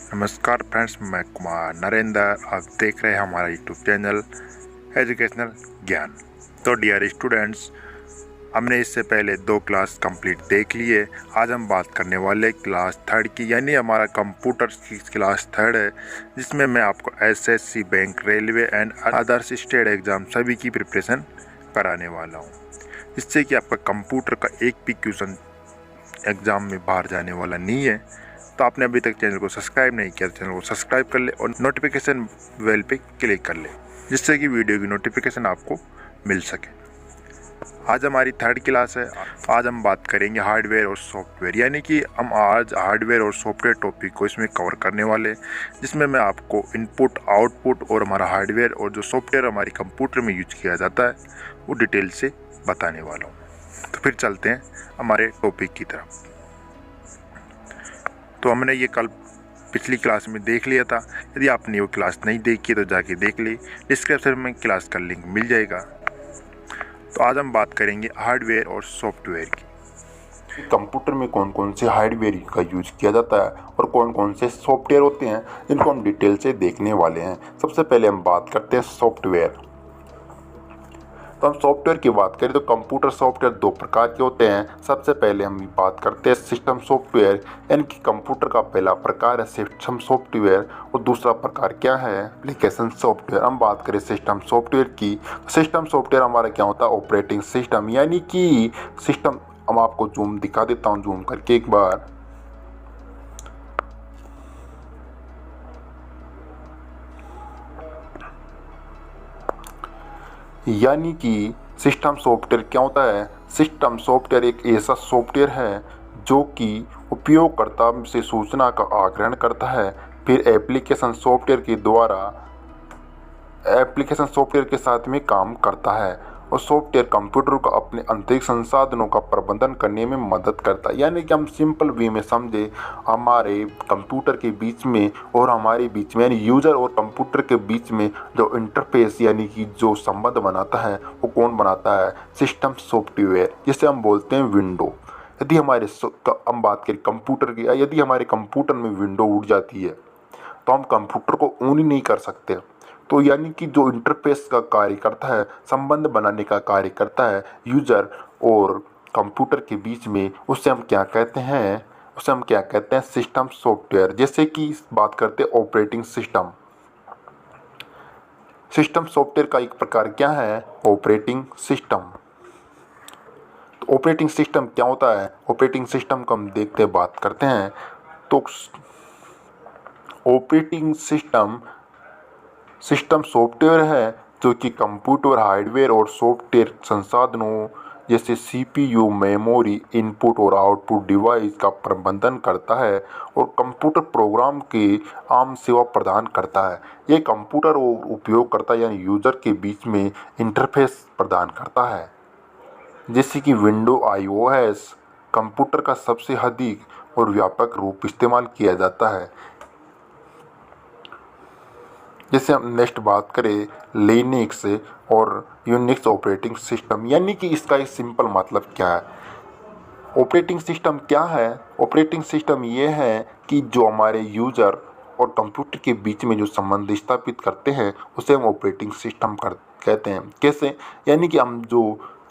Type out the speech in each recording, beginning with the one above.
नमस्कार फ्रेंड्स, मैं कुमार नरेंद्र। आप देख रहे हैं हमारा यूट्यूब चैनल एजुकेशनल ज्ञान। तो डियर स्टूडेंट्स, हमने इससे पहले 2 क्लास कंप्लीट देख लिए। आज हम बात करने वाले क्लास 3 की, यानी हमारा कंप्यूटर की क्लास 3 है, जिसमें मैं आपको SSC, bank, railway and others state exam सभी की प्रिपरेशन कराने वाला हूँ, जिससे कि आपका कंप्यूटर का एक भी क्वेश्चन एग्ज़ाम में बाहर जाने वाला नहीं है। तो आपने अभी तक चैनल को सब्सक्राइब नहीं किया तो चैनल को सब्सक्राइब कर ले और नोटिफिकेशन बेल पे क्लिक कर ले, जिससे कि वीडियो की नोटिफिकेशन आपको मिल सके। आज हमारी 3rd क्लास है। आज हम बात करेंगे हार्डवेयर और सॉफ्टवेयर, यानी कि हम आज हार्डवेयर और सॉफ्टवेयर टॉपिक को इसमें कवर करने वाले हैं, जिसमें मैं आपको इनपुट, आउटपुट और हमारा हार्डवेयर और जो सॉफ्टवेयर हमारे कंप्यूटर में यूज किया जाता है वो डिटेल से बताने वाला हूँ। तो फिर चलते हैं हमारे टॉपिक की तरफ। तो हमने ये कल पिछली क्लास में देख लिया था। यदि आपने वो क्लास नहीं देखी तो जाके देख ली, डिस्क्रिप्शन में क्लास का लिंक मिल जाएगा। तो आज हम बात करेंगे हार्डवेयर और सॉफ्टवेयर की। कंप्यूटर में कौन कौन से हार्डवेयर का यूज किया जाता है और कौन कौन से सॉफ्टवेयर होते हैं, इनको हम डिटेल से देखने वाले हैं। सबसे पहले हम बात करते हैं सॉफ्टवेयर। तो हम सॉफ्टवेयर की बात करें तो कंप्यूटर सॉफ्टवेयर 2 प्रकार के होते हैं। सबसे पहले हम बात करते हैं सिस्टम सॉफ्टवेयर, यानी कि कंप्यूटर का पहला प्रकार है सिस्टम सॉफ्टवेयर और दूसरा प्रकार क्या है, एप्लीकेशन सॉफ्टवेयर। हम बात करें सिस्टम सॉफ्टवेयर की, सिस्टम सॉफ्टवेयर हमारा क्या होता है, ऑपरेटिंग सिस्टम, यानी कि सिस्टम। हम आपको जूम दिखा देता हूँ, जूम करके एक बार। यानी कि सिस्टम सॉफ्टवेयर क्या होता है, सिस्टम सॉफ्टवेयर एक ऐसा सॉफ्टवेयर है जो कि उपयोगकर्ता से सूचना का आग्रहण करता है, फिर एप्लीकेशन सॉफ्टवेयर के साथ में काम करता है, और सॉफ्टवेयर कंप्यूटर को अपने आंतरिक संसाधनों का प्रबंधन करने में मदद करता है। यानी कि हम सिंपल वे में समझे, हमारे कंप्यूटर के बीच में और हमारे बीच में, यानी यूजर और कंप्यूटर के बीच में जो इंटरफेस यानी कि जो संबंध बनाता है वो कौन बनाता है, सिस्टम सॉफ्टवेयर, जिसे हम बोलते हैं विंडो। यदि हम बात करें कंप्यूटर की, यदि हमारे कंप्यूटर में विंडो उड़ जाती है तो हम कंप्यूटर को ऑन ही नहीं कर सकते। तो यानी कि जो इंटरफेस का कार्य करता है, संबंध बनाने का कार्य करता है यूजर और कंप्यूटर के बीच में, उसे हम क्या कहते हैं, सिस्टम सॉफ्टवेयर। जैसे कि बात करते हैं ऑपरेटिंग सिस्टम। सिस्टम सॉफ्टवेयर का एक प्रकार क्या है, ऑपरेटिंग सिस्टम। तो ऑपरेटिंग सिस्टम क्या होता है, ऑपरेटिंग सिस्टम को हम देखते बात करते हैं। तो ऑपरेटिंग सिस्टम सॉफ्टवेयर है जो कि कंप्यूटर हार्डवेयर और सॉफ्टवेयर संसाधनों जैसे सीपीयू, मेमोरी, इनपुट और आउटपुट डिवाइस का प्रबंधन करता है और कंप्यूटर प्रोग्राम की आम सेवा प्रदान करता है। ये कंप्यूटर और उपयोगकर्ता यानी यूजर के बीच में इंटरफेस प्रदान करता है। जैसे कि विंडो आईओएस कंप्यूटर का सबसे अधिक और व्यापक रूप इस्तेमाल किया जाता है। जैसे हम नेक्स्ट बात करें लिनक्स और यूनिक्स ऑपरेटिंग सिस्टम, यानी कि इसका एक सिंपल मतलब क्या है। ऑपरेटिंग सिस्टम क्या है, ऑपरेटिंग सिस्टम ये है कि जो हमारे यूजर और कंप्यूटर के बीच में जो संबंध स्थापित करते हैं उसे हम ऑपरेटिंग सिस्टम कहते हैं। कैसे, यानी कि हम जो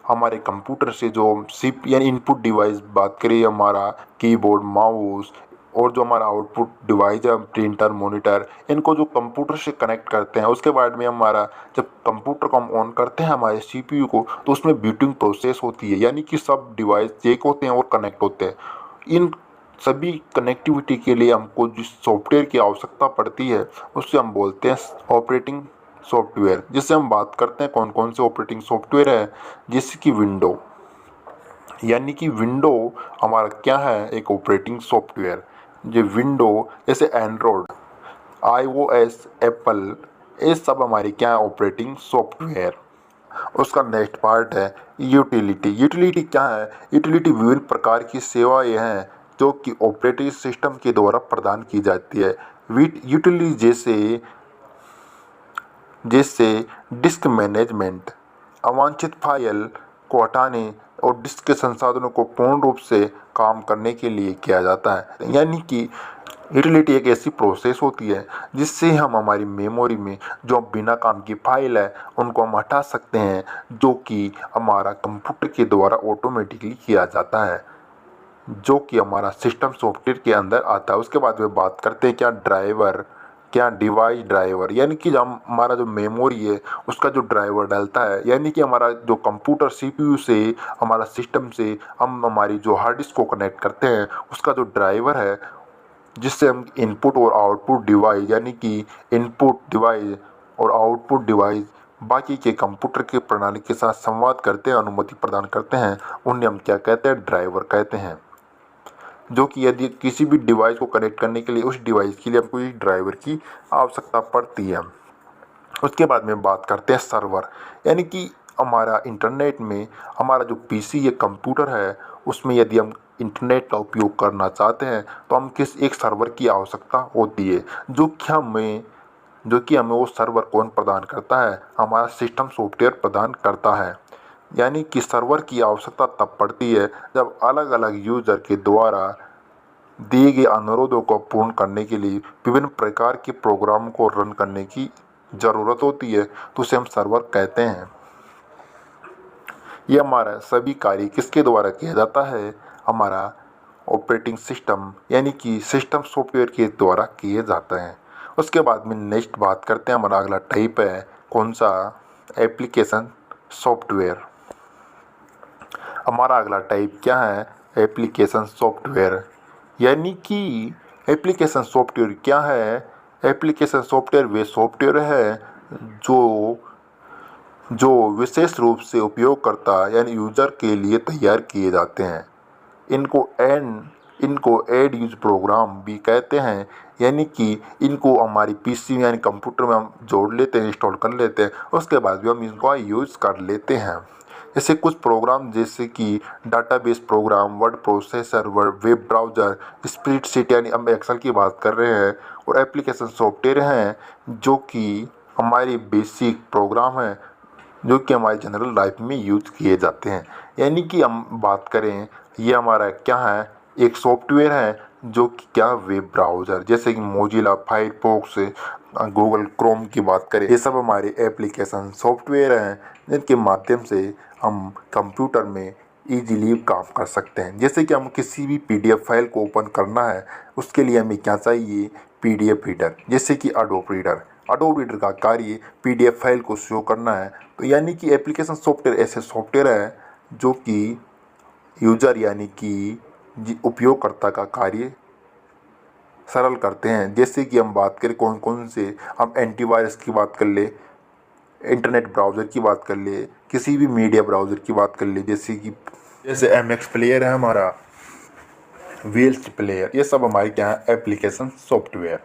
हमारे कंप्यूटर से जो सिप यानी इनपुट डिवाइस बात करें, हमारा कीबोर्ड, माउस, और जो हमारा आउटपुट डिवाइस है प्रिंटर, मॉनिटर, इनको जो कंप्यूटर से कनेक्ट करते हैं। उसके बाद में हमारा जब कंप्यूटर को हम ऑन करते हैं हमारे सीपीयू को, तो उसमें बूटिंग प्रोसेस होती है, यानी कि सब डिवाइस चेक होते हैं और कनेक्ट होते हैं। इन सभी कनेक्टिविटी के लिए हमको जिस सॉफ्टवेयर की आवश्यकता पड़ती है उससे हम बोलते हैं ऑपरेटिंग सॉफ्टवेयर। जिससे हम बात करते हैं कौन कौन से ऑपरेटिंग सॉफ्टवेयर है, जैसे कि विंडो, यानी कि विंडो हमारा क्या है, एक ऑपरेटिंग सॉफ्टवेयर। जो विंडो जैसे एंड्रॉयड, आईओएस, एप्पल, ये सब हमारी क्या है, ऑपरेटिंग सॉफ्टवेयर। उसका नेक्स्ट पार्ट है यूटिलिटी। यूटिलिटी क्या है, यूटिलिटी विभिन्न प्रकार की सेवाएं हैं जो कि ऑपरेटिंग सिस्टम के द्वारा प्रदान की जाती है। यूटिलिटी जैसे डिस्क मैनेजमेंट, अवांछित फाइल को हटाने और डिस्क के संसाधनों को पूर्ण रूप से काम करने के लिए किया जाता है। यानी कि यूटिलिटी एक ऐसी प्रोसेस होती है जिससे हम हमारी मेमोरी में जो बिना काम की फाइल है उनको हम हटा सकते हैं, जो कि हमारा कंप्यूटर के द्वारा ऑटोमेटिकली किया जाता है, जो कि हमारा सिस्टम सॉफ्टवेयर के अंदर आता है। उसके बाद में बात करते हैं क्या डिवाइस ड्राइवर, यानी कि हमारा जो मेमोरी है उसका जो ड्राइवर डलता है, यानी कि हमारा जो कंप्यूटर सीपीयू से हमारा सिस्टम से हम हमारी जो हार्ड डिस्क को कनेक्ट करते हैं उसका जो ड्राइवर है, जिससे हम इनपुट और आउटपुट डिवाइस, यानी कि इनपुट डिवाइस और आउटपुट डिवाइस बाकी के कंप्यूटर के प्रणाली के साथ संवाद करते हैं, अनुमति प्रदान करते हैं, उन्हें हम क्या कहते हैं, ड्राइवर कहते हैं। जो कि यदि किसी भी डिवाइस को कनेक्ट करने के लिए उस डिवाइस के लिए हमको इस ड्राइवर की आवश्यकता पड़ती है। उसके बाद में बात करते हैं सर्वर, यानी कि हमारा इंटरनेट में हमारा जो पीसी या कंप्यूटर है उसमें यदि हम इंटरनेट का उपयोग करना चाहते हैं तो हम किस एक सर्वर की आवश्यकता होती है, जो कि हमें वो सर्वर कौन प्रदान करता है, हमारा सिस्टम सॉफ्टवेयर प्रदान करता है। यानी कि सर्वर की आवश्यकता तब पड़ती है जब अलग अलग यूज़र के द्वारा दिए गए अनुरोधों को पूर्ण करने के लिए विभिन्न प्रकार के प्रोग्राम को रन करने की ज़रूरत होती है, तो उसे हम सर्वर कहते हैं। ये हमारा सभी कार्य किसके द्वारा किया जाता है, हमारा ऑपरेटिंग सिस्टम यानी कि सिस्टम सॉफ्टवेयर के द्वारा किए जाते हैं। उसके बाद में नेक्स्ट बात करते हैं, हमारा अगला टाइप है कौन सा, एप्लीकेशन सॉफ्टवेयर। हमारा अगला टाइप क्या है, एप्लीकेशन सॉफ्टवेयर। यानी कि एप्लीकेशन सॉफ्टवेयर क्या है, एप्लीकेशन सॉफ्टवेयर वे सॉफ्टवेयर है जो विशेष रूप से उपयोगकर्ता यानी यूज़र के लिए तैयार किए जाते हैं। इनको एड यूज प्रोग्राम भी कहते हैं, यानी कि इनको हमारी पीसी यानी कंप्यूटर में हम जोड़ लेते हैं, इंस्टॉल कर लेते हैं, उसके बाद भी हम इनको यूज़ कर लेते हैं। जैसे कुछ प्रोग्राम जैसे कि database program, word processor, web browser, spreadsheet, यानी हम एक्सेल की बात कर रहे हैं, और एप्लीकेशन सॉफ्टवेयर हैं जो कि हमारी बेसिक प्रोग्राम हैं जो कि हमारी जनरल लाइफ में यूज किए जाते हैं। यानी कि हम बात करें, ये हमारा क्या है, एक सॉफ्टवेयर है जो कि क्या, वेब ब्राउज़र, जैसे कि मोजिला फायरफॉक्स, गूगल क्रोम की बात करें, ये सब हमारे एप्लीकेशन सॉफ्टवेयर हैं जिनके माध्यम से हम कंप्यूटर में ईजीली काम कर सकते हैं। जैसे कि हम किसी भी पीडीएफ फाइल को ओपन करना है, उसके लिए हमें क्या चाहिए, पीडीएफ रीडर, जैसे कि अडोब रीडर का कार्य पीडीएफ फाइल को शो करना है। तो यानी कि एप्लीकेशन सॉफ्टवेयर ऐसे सॉफ्टवेयर है जो कि यूज़र यानी कि उपयोगकर्ता का कार्य सरल करते हैं। जैसे कि हम बात करें कौन कौन से, हम एंटीवायरस की बात कर ले, इंटरनेट ब्राउज़र की बात कर ले, किसी भी मीडिया ब्राउज़र की बात कर ले, जैसे एमएक्स प्लेयर है हमारा, वीएलसी प्लेयर, ये सब हमारे क्या है, एप्लीकेशन सॉफ्टवेयर।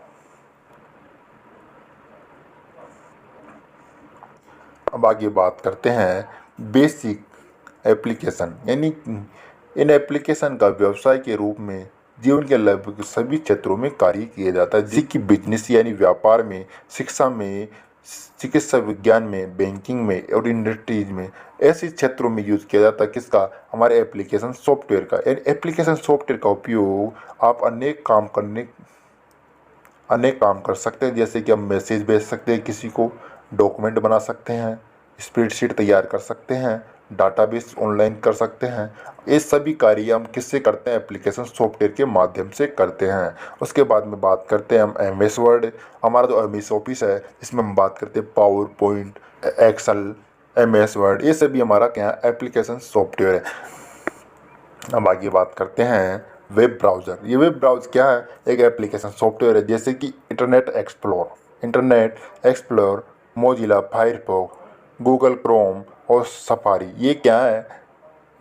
अब आगे बात करते हैं बेसिक एप्लीकेशन, यानी इन एप्लीकेशन का व्यवसाय के रूप में जीवन के लगभग सभी क्षेत्रों में कार्य किया जाता है, जैसे कि बिजनेस यानी व्यापार में, शिक्षा में, चिकित्सा विज्ञान में, बैंकिंग में और इंडस्ट्रीज में, ऐसे क्षेत्रों में यूज़ किया जाता है किसका, हमारे एप्लीकेशन सॉफ्टवेयर का। एप्लीकेशन सॉफ्टवेयर का उपयोग आप अनेक काम कर सकते हैं, जैसे कि हम मैसेज भेज सकते हैं किसी को, डॉक्यूमेंट बना सकते हैं, स्प्रेडशीट तैयार कर सकते हैं, डाटाबेस ऑनलाइन कर सकते हैं। ये सभी कार्य हम किससे करते हैं, एप्लीकेशन सॉफ्टवेयर के माध्यम से करते हैं। उसके बाद में बात करते हैं हम एमएस वर्ड, हमारा जो एमएस ऑफिस है इसमें हम बात करते हैं PowerPoint, Excel, MS Word, ये सभी हमारा क्या है, एप्लीकेशन सॉफ्टवेयर है। अब आगे बात करते हैं वेब ब्राउज़र। ये वेब ब्राउज़र क्या है, एक एप्लीकेशन सॉफ्टवेयर है, जैसे कि internet explore, Mozilla Firefox, Google Chrome और सफारी, ये क्या है,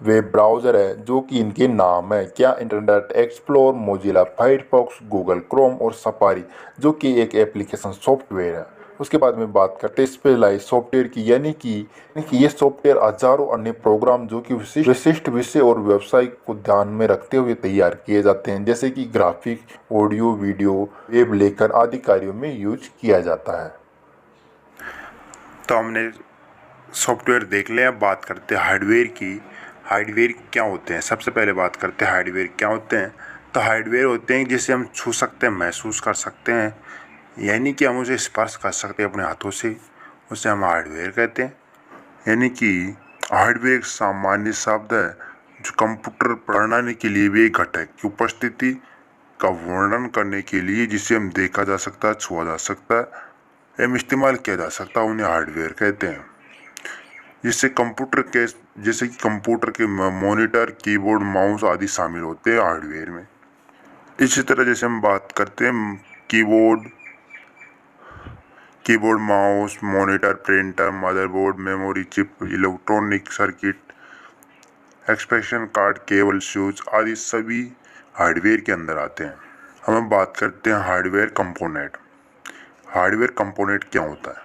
वेब ब्राउज़र है जो कि इनके नाम है क्या, internet explore, Mozilla Firefox, Google Chrome और सफारी, जो कि एक एप्लीकेशन सॉफ्टवेयर है। उसके बाद में बात करते हैं स्पेशलाइज सॉफ्टवेयर की, यानी कि ये सॉफ्टवेयर हजारों अन्य प्रोग्राम जो कि विशिष्ट विषय और व्यवसाय को ध्यान में रखते हुए तैयार किए जाते हैं, जैसे कि ग्राफिक, ऑडियो, वीडियो, वेब लेखन आदि कार्यों में यूज किया जाता है। तो हमने सॉफ्टवेयर देख लिया, अब बात करते हैं हार्डवेयर की। हार्डवेयर क्या होते हैं, सबसे पहले बात करते हैं हार्डवेयर क्या होते हैं। तो हार्डवेयर होते हैं जिसे हम छू सकते हैं, महसूस कर सकते हैं, यानी कि हम उसे स्पर्श कर सकते हैं अपने हाथों से, उसे हम हार्डवेयर कहते हैं। यानी कि हार्डवेयर एक सामान्य शब्द है जो कंप्यूटर प्रणाली के लिए भी एक घटक की उपस्थिति का वर्णन करने के लिए जिसे हम देखा जा सकता है, छुआ जा सकता है एवं इस्तेमाल किया जा सकता है, उन्हें हार्डवेयर कहते हैं। जैसे कि कंप्यूटर के मॉनिटर, कीबोर्ड, माउस आदि शामिल होते हैं हार्डवेयर में। इसी तरह जैसे हम बात करते हैं keyboard, mouse, monitor, printer, motherboard, memory chip, electronic circuit, expression card, cable, switch आदि सभी हार्डवेयर के अंदर आते हैं। हम बात करते हैं हार्डवेयर कंपोनेंट। हार्डवेयर कंपोनेंट क्या होता है?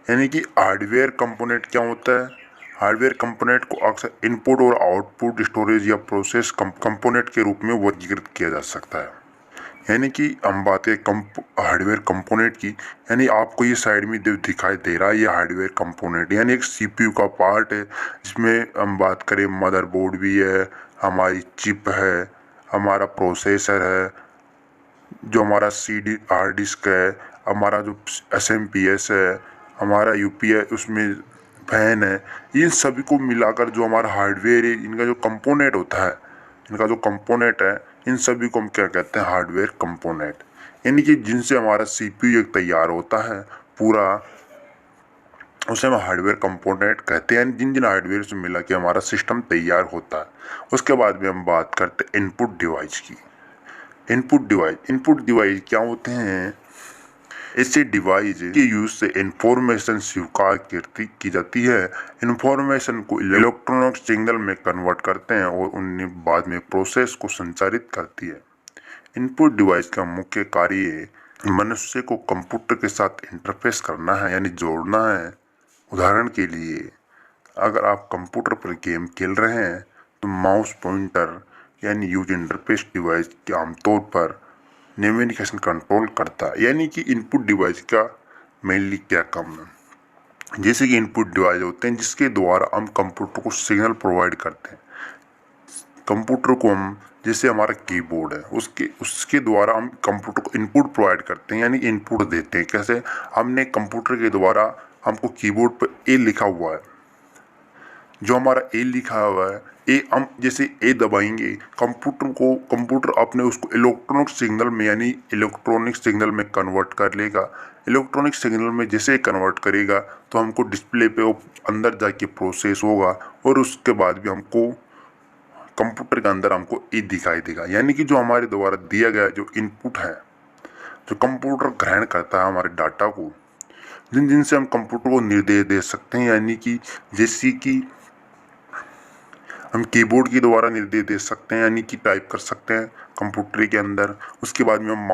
यानी कि हार्डवेयर कंपोनेंट क्या होता है? हार्डवेयर कंपोनेंट को अक्सर इनपुट और आउटपुट स्टोरेज या प्रोसेस कंपोनेंट के रूप में वर्गीकृत किया जा सकता है। यानी कि हम बात करें हार्डवेयर कंपोनेंट की, यानी आपको ये साइड में जो दिखाई दे रहा है ये हार्डवेयर कंपोनेंट यानी एक सीपीयू का पार्ट है, जिसमें हम बात करें मदरबोर्ड भी है, हमारी चिप है, हमारा प्रोसेसर है, जो हमारा सीडी हार्ड डिस्क है, हमारा जो एसएमपीएस है, हमारा यूपीआई उसमें फैन है, इन सभी को मिलाकर जो हमारा हार्डवेयर है, इनका जो कंपोनेंट होता है, इनका जो कंपोनेंट है, इन सभी को हम क्या कहते हैं? Hardware component. यानी कि जिनसे हमारा सीपीयू एक तैयार होता है पूरा, उसे हम हार्डवेयर कंपोनेंट कहते हैं। जिन जिन हार्डवेयर से मिला के हमारा सिस्टम तैयार होता है। उसके बाद में हम बात करते हैं इनपुट डिवाइस की। इनपुट डिवाइस क्या होते हैं? ऐसे डिवाइस के यूज से इंफॉर्मेशन स्वीकार की जाती है, इंफॉर्मेशन को इलेक्ट्रॉनिक सिग्नल में कन्वर्ट करते हैं और उन्हें बाद में प्रोसेस को संचारित करती है। इनपुट डिवाइस का मुख्य कार्य मनुष्य को कंप्यूटर के साथ इंटरफेस करना है, यानी जोड़ना है। उदाहरण के लिए अगर आप कंप्यूटर पर गेम खेल रहे हैं तो माउस पॉइंटर यानी यूजर इंटरफेस डिवाइस के आमतौर पर नेविगेशन कंट्रोल करता है। यानी कि इनपुट डिवाइस का मेनली क्या काम है? जैसे कि इनपुट डिवाइस होते हैं जिसके द्वारा हम कंप्यूटर को सिग्नल प्रोवाइड करते हैं। कंप्यूटर को हम, जैसे हमारा कीबोर्ड है, उसके द्वारा हम कंप्यूटर को इनपुट प्रोवाइड करते हैं, यानी इनपुट देते हैं। कैसे? हमने कंप्यूटर के द्वारा, हमको कीबोर्ड पर ए लिखा हुआ है, जो हमारा ए लिखा हुआ है, ए हम जैसे ए दबाएंगे, कंप्यूटर अपने उसको इलेक्ट्रॉनिक सिग्नल में, यानी इलेक्ट्रॉनिक सिग्नल में कन्वर्ट कर लेगा। इलेक्ट्रॉनिक सिग्नल में जैसे कन्वर्ट करेगा तो हमको डिस्प्ले पे वो अंदर जाके प्रोसेस होगा और उसके बाद भी हमको कंप्यूटर के अंदर हमको ए दिखाई देगा। यानी कि जो हमारे द्वारा दिया गया जो इनपुट है, जो कंप्यूटर ग्रहण करता है हमारे डाटा को, जिनसे हम कंप्यूटर को निर्देश दे सकते हैं। यानी कि जैसे कि हम कीबोर्ड के द्वारा निर्देश दे सकते हैं, यानी कि टाइप कर सकते हैं कंप्यूटर के अंदर। उसके बाद में हम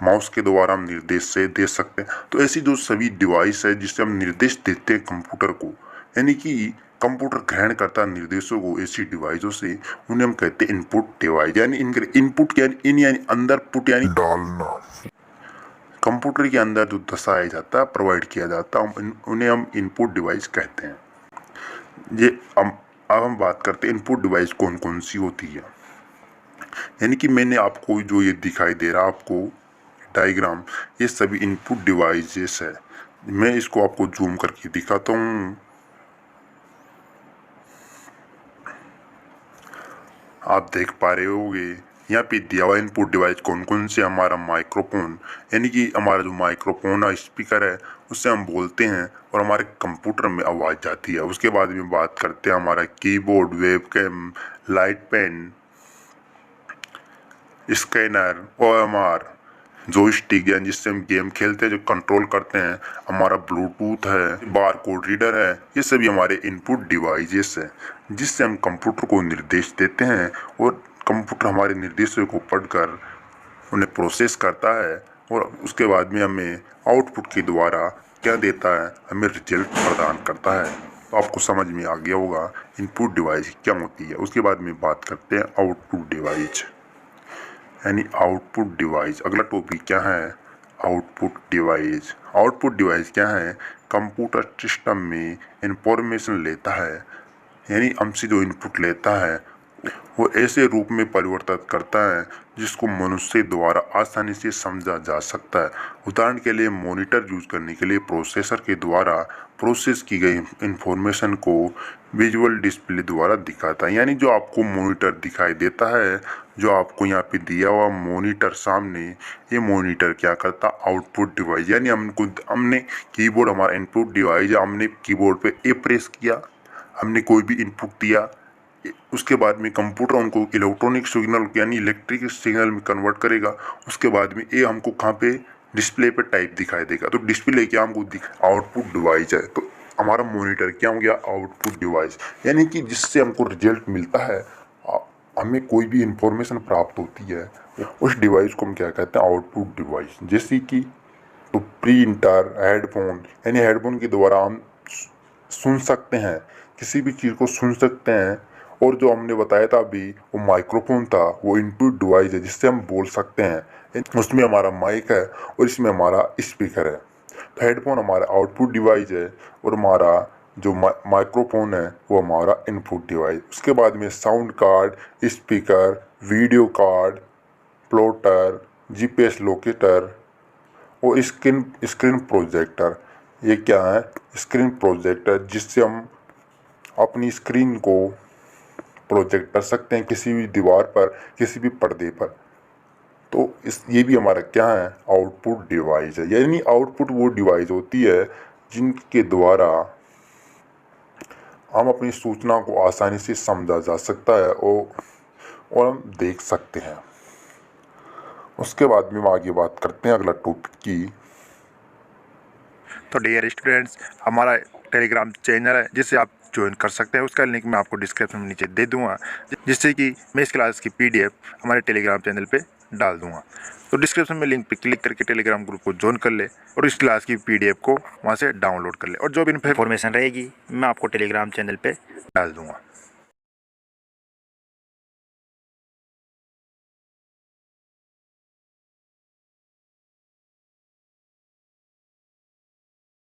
माउस के द्वारा हम निर्देश से दे सकते हैं। तो ऐसी जो सभी डिवाइस है जिससे हम निर्देश देते हैं कंप्यूटर को, यानी कि कंप्यूटर ग्रहण करता है निर्देशों को ऐसी डिवाइसों से, उन्हें हम कहते हैं इनपुट डिवाइस। यानी इनपुट यानी अंदर पुट यानी डालना, कंप्यूटर के अंदर जो दर्शाया जाता है, प्रोवाइड किया जाता है, उन्हें हम इनपुट डिवाइस कहते हैं। अब हम बात करते हैं इनपुट डिवाइस कौन कौन सी होती है। यानी कि मैंने आपको जो ये दिखाई दे रहा आपको डायग्राम, ये सभी इनपुट डिवाइसेस है। मैं इसको आपको जूम करके दिखाता हूँ। आप देख पा रहे होंगे यहाँ पे दिया हुआ इनपुट डिवाइस कौन कौन से। हमारा माइक्रोफोन, यानी कि हमारा जो माइक्रोफोन है, स्पीकर है, उससे हम बोलते हैं और हमारे कंप्यूटर में आवाज़ जाती है। उसके बाद में बात करते हैं हमारा keyboard, webcam, light pen, scanner, OMR, joystick यानी जिससे हम गेम खेलते हैं, जो कंट्रोल करते हैं, हमारा ब्लूटूथ है, बारकोड रीडर है। ये सभी हमारे इनपुट डिवाइसेस हैं जिससे हम कंप्यूटर को निर्देश देते हैं और कंप्यूटर हमारे निर्देशों को पढ़कर उन्हें प्रोसेस करता है और उसके बाद में हमें आउटपुट के द्वारा क्या देता है? हमें रिजल्ट प्रदान करता है। तो आपको समझ में आ गया होगा इनपुट डिवाइस क्या होती है। उसके बाद में बात करते हैं आउटपुट डिवाइस, यानी आउटपुट डिवाइस। अगला टॉपिक क्या है? Output device. आउटपुट डिवाइस क्या है? कंप्यूटर सिस्टम में इंफॉर्मेशन लेता है, यानी हमसे जो इनपुट लेता है वो ऐसे रूप में परिवर्तित करता है जिसको मनुष्य द्वारा आसानी से समझा जा सकता है। उदाहरण के लिए मॉनिटर यूज करने के लिए प्रोसेसर के द्वारा प्रोसेस की गई इंफॉर्मेशन को विजुअल डिस्प्ले द्वारा दिखाता है। यानी जो आपको मॉनिटर दिखाई देता है, जो आपको यहाँ पे दिया हुआ मॉनिटर सामने, ये मॉनिटर क्या करता, आउटपुट डिवाइस, यानी हमने कीबोर्ड हमारा इनपुट डिवाइस है, हमने कीबोर्ड पे ए प्रेस किया, हमने कोई भी इनपुट दिया, उसके बाद में कंप्यूटर उनको इलेक्ट्रॉनिक सिग्नल यानी इलेक्ट्रिक सिग्नल में कन्वर्ट करेगा। उसके बाद में ये हमको कहाँ पे डिस्प्ले पे टाइप दिखाई देगा। तो डिस्प्ले क्या हमको आउटपुट डिवाइस है। तो हमारा मॉनिटर क्या हो गया, आउटपुट डिवाइस, यानी कि जिससे हमको रिजल्ट मिलता है, हमें कोई भी इंफॉर्मेशन प्राप्त होती है, उस डिवाइस को हम क्या कहते हैं, आउटपुट डिवाइस। जैसे कि तो प्रिंटर, हेडफोन, यानी हेडफोन के द्वारा हम सुन सकते हैं, किसी भी चीज़ को सुन सकते हैं। और जो हमने बताया था अभी, वो माइक्रोफोन था, वो इनपुट डिवाइस है जिससे हम बोल सकते हैं। उसमें हमारा माइक है और इसमें हमारा स्पीकर है। तो हेडफोन हमारा आउटपुट डिवाइस है और हमारा जो माइक्रोफोन है वो हमारा इनपुट डिवाइस। उसके बाद में sound card, speaker, video card, plotter, GPS locator और स्क्रीन प्रोजेक्टर। ये क्या है, स्क्रीन प्रोजेक्टर, जिससे हम अपनी स्क्रीन को प्रोजेक्ट कर सकते हैं किसी भी दीवार पर, किसी भी पर्दे पर। तो ये भी हमारा क्या है, आउटपुट डिवाइस है। यानी आउटपुट वो डिवाइस होती है जिनके द्वारा हम अपनी सूचना को आसानी से समझा जा सकता है और हम देख सकते हैं। उसके बाद में हम आगे बात करते हैं अगला टॉपिक की। तो डियर स्टूडेंट्स, हमारा टेलीग्राम चैनल है जिसे आप ज्वाइन कर सकते हैं। उसका लिंक मैं आपको डिस्क्रिप्शन में नीचे दे दूंगा, जिससे कि मैं इस क्लास की पीडीएफ हमारे टेलीग्राम चैनल पे डाल दूंगा। तो डिस्क्रिप्शन में लिंक पे क्लिक करके टेलीग्राम ग्रुप को ज्वाइन कर ले और इस क्लास की पीडीएफ को वहाँ से डाउनलोड कर ले, और जो भी इन्फॉर्मेशन रहेगी मैं आपको टेलीग्राम चैनल पे डाल दूंगा।